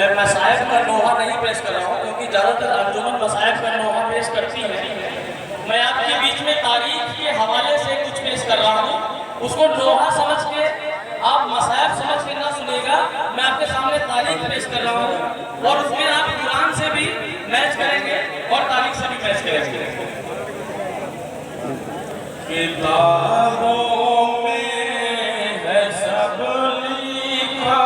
मैं मसाइब का नोहा नहीं पेश कर रहा हूँ, क्योंकि ज़्यादातर अंजुमन मसाइब का नोहा पेश करती है। मैं आपके बीच में तारीख के हवाले से कुछ पेश कर रहा हूँ, उसको नोहा समझ के, आप मसाइब समझ के ना सुनेगा। मैं आपके सामने तारीख पेश कर रहा हूँ और उसमें आप कुरान से भी मैच करेंगे और तारीख से भी मैच करेंगे। किताबों में है सब लिखा,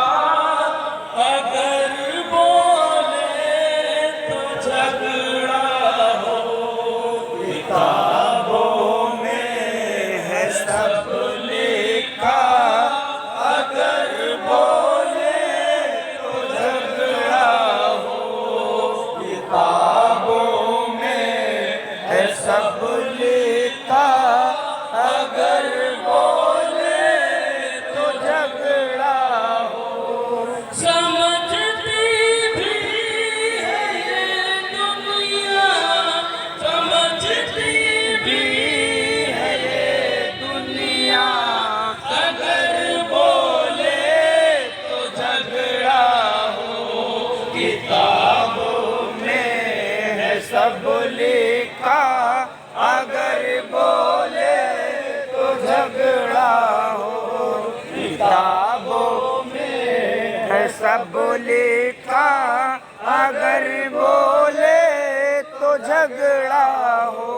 अगर बोले तो झगड़ा हो। किताबों में है सब लिखा, अगर बोले तो झगड़ा हो। किताबों में है सब लिखा, अगर बोले तो झगड़ा हो। समझती भी है ये दुनिया, समझती भी है ये दुनिया, अगर बोले तो झगड़ा हो। किताबों में है सब लिखा, अगर बोले तो झगड़ा हो। किताबों में है सब लिखा, अगर बोले तो झगड़ा हो।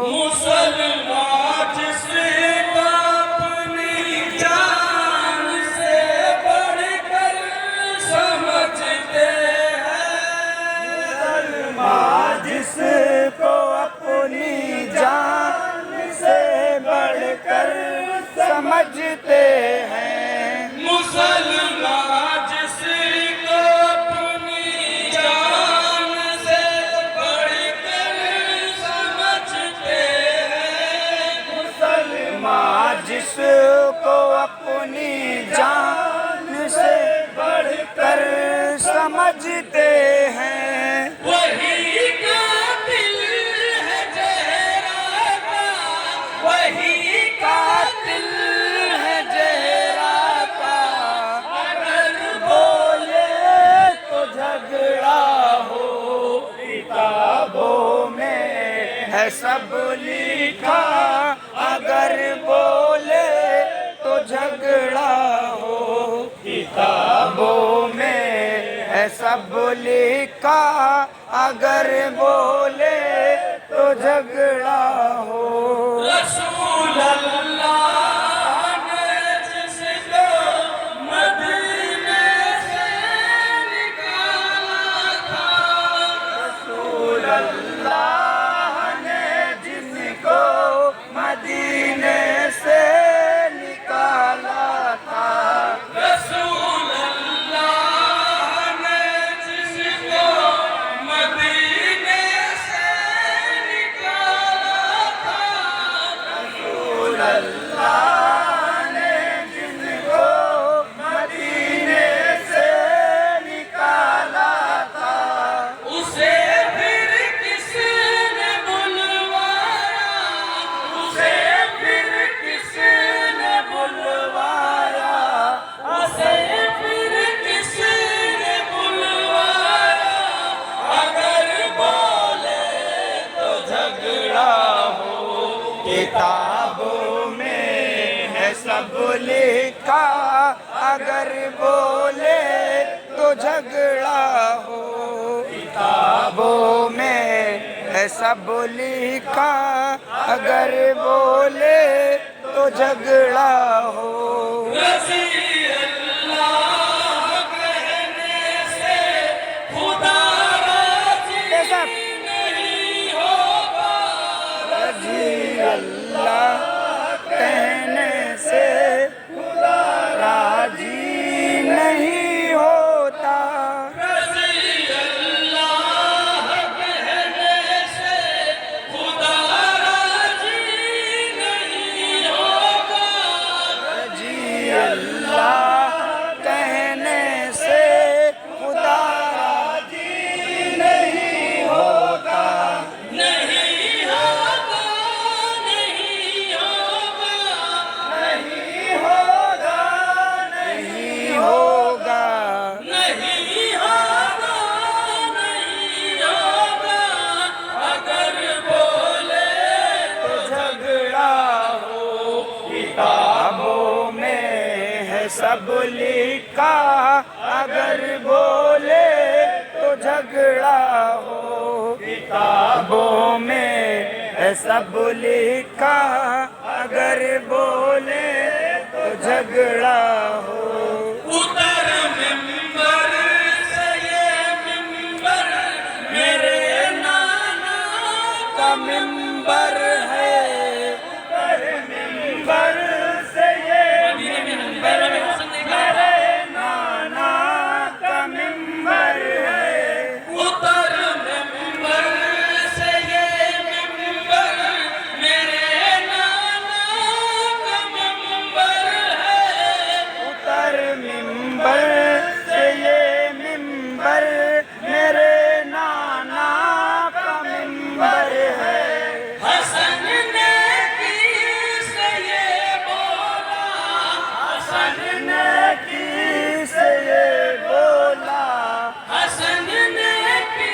मुसलमान जिसका अपनी जान से बढ़कर समझते हैं, मुसलमान जिसको अपनी जान से बढ़कर समझते हैं। मुसलमान जिसको अपनी जान से बढ़कर समझते हैं, मुसलमान जिसको अपनी जान से बढ़कर समझते हैं, वही कातिल है ज़हरा का, वही कातिल है ज़हरा का, अगर बोले तो झगड़ा हो। किताबों में है सब लिखा, अगर बोले तो झगड़ा हो। किताबों में है सब लिखा, अगर बोले तो झगड़ा हो। रसूल अल्लाह ने जिसको मदीने से निकाला था, रसूल अल्लाह ने जिसको मदीने से निकाला था, रसूल अल्लाह ने जिसको मदीने से निकाला था, रसूल अल्लाह ने जिसको मदीने से निकाला था, उसे फिर किसने बुलवाया, उसे फिर किसने बुलवाया, उसे फिर किसने बुलवाया, अगर बोले तो झगड़ा हो। किताबों में है सब लिखा, अगर बोले तो झगड़ा हो। किताबों में है सब लिखा, अगर बोले तो झगड़ा हो। रज़ी अल्लाह कहने से खुदा राज़ी नहीं होगा, रज़ी अल्लाह कहने से खुदा राज़ी नहीं होता, रज़ी अल्लाह कहने से खुदा राज़ी नहीं होगा, रज़ी अल्लाह सब लिखा, अगर बोले तो झगड़ा हो। किताबों में है सब लिखा, अगर बोले तो झगड़ा हो। उतर मिंबर से ये मिंबर मेरे नाना का मिंबर है, उतर मिंबर से ये मिंबर मेरे नाना का मिंबर है। उतर मिंबर से ये मिंबर मेरे नाना का मिंबर है। उतर मिंबर से ये मिंबर मेरे नाना का मिंबर है। हसन ने की से ये बोला, हसन ने की से ये बोला, हसन ने की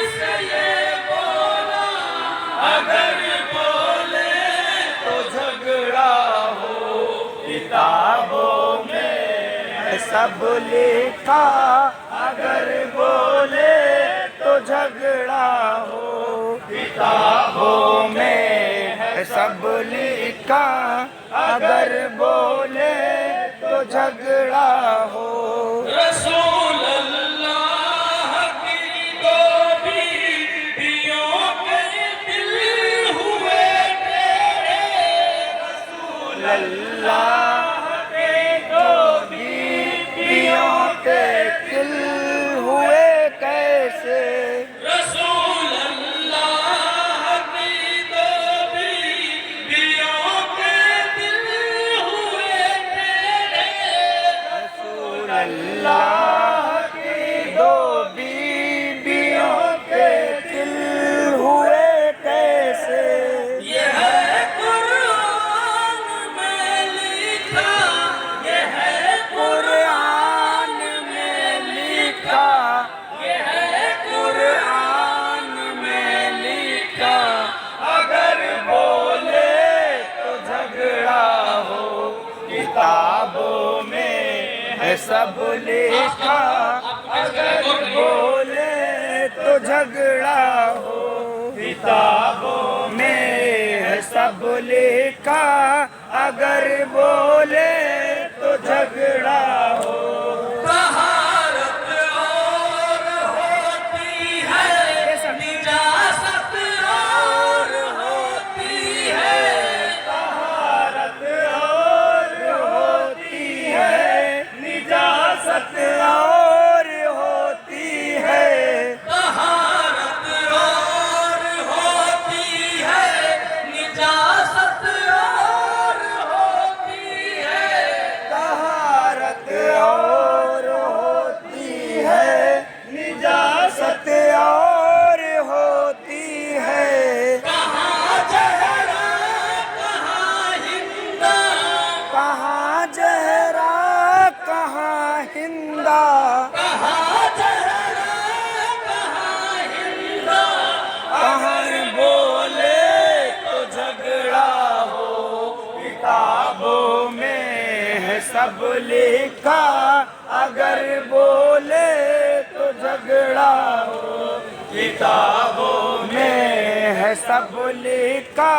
से ये बोला, अगर बोले तो झगड़ा हो। किताबों में है सब लिखा, अगर बोले तो झगड़ा हो। किताबों में है सब लिखा, अगर बोले तो झगड़ा हो। रसूल अल्लाह की दो बीवियों के दिल हुए तेरे। अल्लाह के दो बीवियों के दिल हुए कैसे। रसूल अल्लाह की दो बीवियों के दिल हुए तेरे। अल्लाह की दो बीवियों के दिल हुए कैसे। ये है कुरान में लिखा, ये है कुरान में लिखा, ये है कुरान में लिखा, अगर बोले तो झगड़ा हो। किताबों में है सब लिखा, अगर बोले तो झगड़ा हो। किताबों में है सब लिखा, अगर बोले तो झगड़ा हो। तहारत और होती है, निजासत और होती है। तहारत और होती है, निजासत और होती है। तहारत और होती है, निजासत और होती है। तहारत और होती है, निजासत और होती है। कहाँ जहरा कहाँ हिंदा, कहाँ जहरा कहाँ हिंदा, कहाँ जहरा कहाँ हिंदा। कहाँ बोले तो झगड़ा हो। किताबों में है सब लिखा, अगर बोले तो झगड़ा हो। किताबों में है सब लिखा,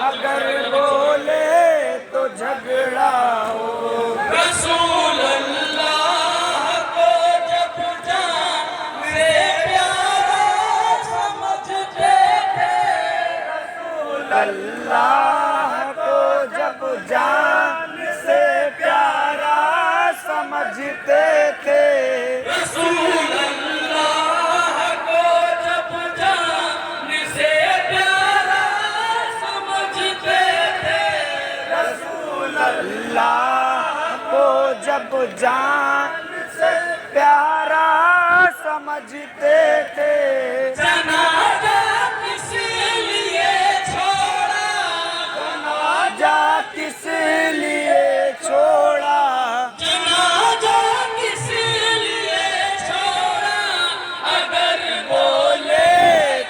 अगर बोले तो झगड़ा हो। रसूल अल्लाह को जब जान से प्यारा समझते थे। अल्लाह को जब जान से प्यारा समझते थे। रसूल अल्लाह को जब जान से प्यारा समझते थे। रसूल अल्लाह को जब जान से प्यारा समझते थे। जनाजा किस लिए छोड़ा, जनाजा किस लिए छोड़ा, जनाजा किस लिए छोड़ा। अगर बोले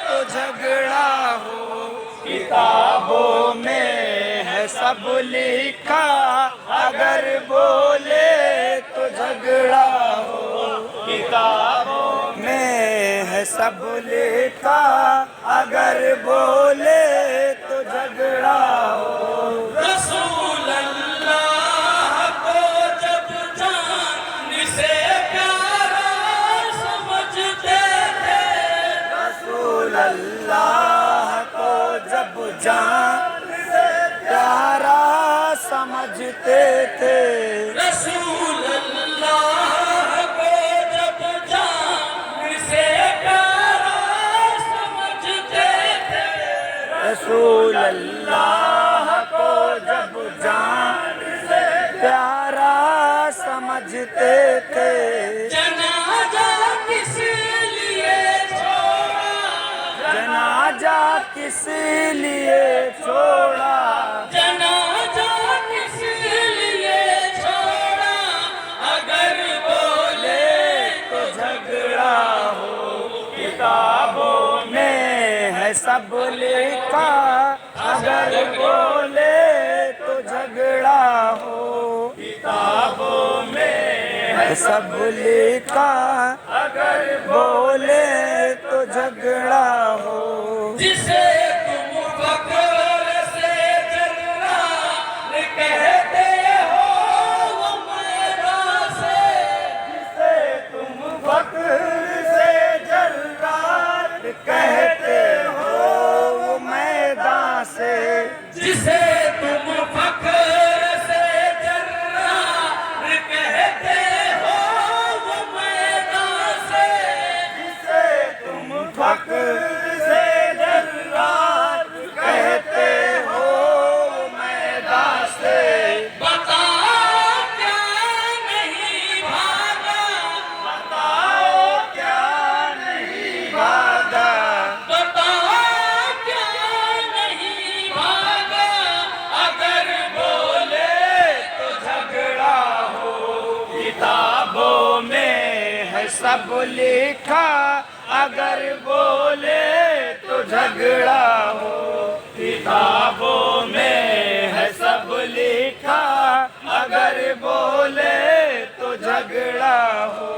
तो झगड़ा हो। किताबों में है सब लिखा, अगर बोले तो झगड़ा हो। किताबों में है सब लिखा, अगर बोले तो झगड़ा हो। रसूल अल्लाह को जब जान से प्यारा समझते थे, रसूल अल्लाह को जब जान से प्यारा समझते थे। रसूल अल्लाह को जब जान से प्यारा समझते थे, रसूल अल्लाह को जब जान से प्यारा समझते थे। जनाजा किस लिए छोड़ा, जनाजा किस लिए छोड़ा, जनाजा किस लिए छोड़ा, अगर बोले तो झगड़ा हो। किताबों में है सब लिखा, अगर बोले तो झगड़ा हो। किताबों में है सब लिखा, अगर बोले तो झगड़ा हो। जिसे तुम फख्र से जर्रार कहते हो, वो मैदान से, जिसे तुम फख्र से जर्रार कहते हो, वो मैदान से, जिसे तुम फख्र से जर्रार कहते हो, वो मैदान से, जिसे तुम फख्र से जर्रार कहते हो, वो मैदान से। बता क्या नहीं भागा, बताओ क्या नहीं भागा, बता क्या नहीं भागा, अगर बोले तो झगड़ा हो। किताबों में है सब लिखा, अगर बोले तो झगड़ा हो। किताबों में है सब लिखा, अगर बोले तो झगड़ा हो।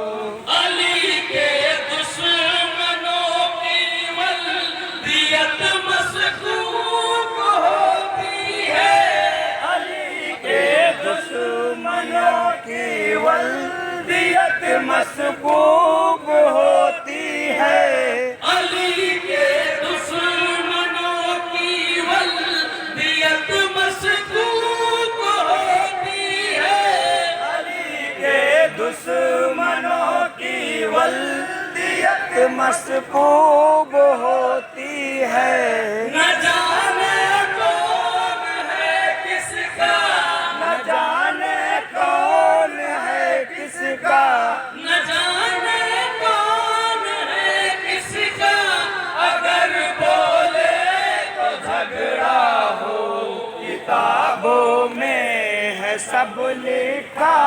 अली के दुश्मनों की वल्दियत मसकूक होती है, अली के दुश्मनों की वल्दियत मसबूब होती है। अली के दुश्मनों की वल्दियत मसकूक होती है, अली के दुश्मनों की वल्दियत मसबूब होती है। न जाने कौन है किसका, न जाने कौन है किसका, न जाने कौन है किसका, अगर बोले तो झगड़ा हो। किताबों में है सब लिखा,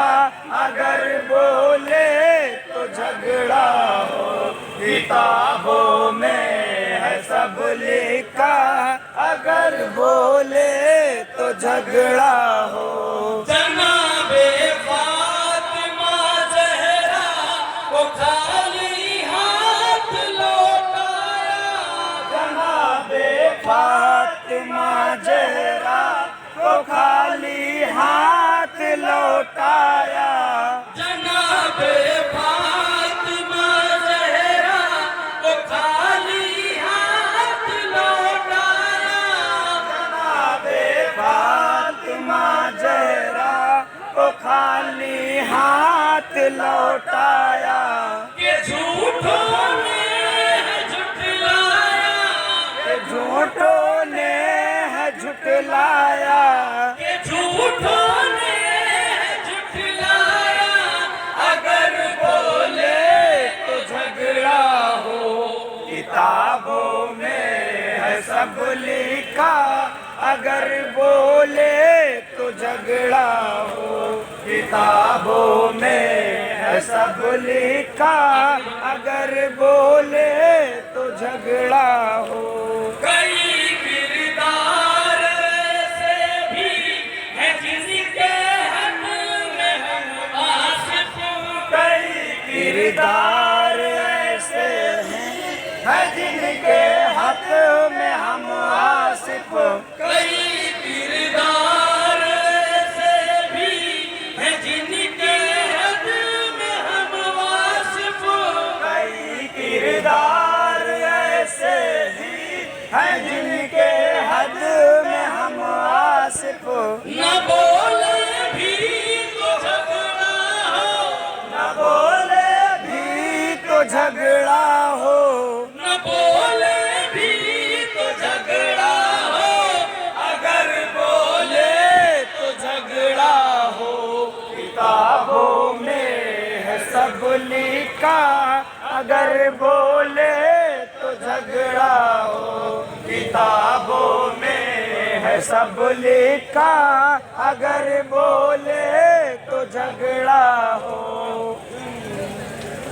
अगर बोले तो झगड़ा हो। किताबों में है सब लिखा, अगर बोले तो झगड़ा हो। जनाबे फातिमा ज़हरा को खाली हाथ लौटाया, जनाबे फातिमा ज़हरा को खाली हाथ लौटाया। जनाबे फातिमा ज़हरा को खाली हाथ लौटाया, जनाबे फातिमा ज़हरा को खाली हाथ लौटाया। कि झूठों ने है झुठलाया, कि झूठों ने है झुठलाया, कि झूठों ने है झुठलाया, अगर बोले तो झगड़ा हो। किताबों में है सब लिखा, अगर बोले तो झगड़ा हो। किताबों में है सब लिखा, अगर बोले तो झगड़ा हो। कई किरदार से भी झगड़ा हो, न बोले भी तो झगड़ा हो, अगर बोले तो झगड़ा हो। किताबों में है सब लिखा, अगर बोले तो झगड़ा हो। किताबों में है सब लिखा, अगर बोले तो झगड़ा हो।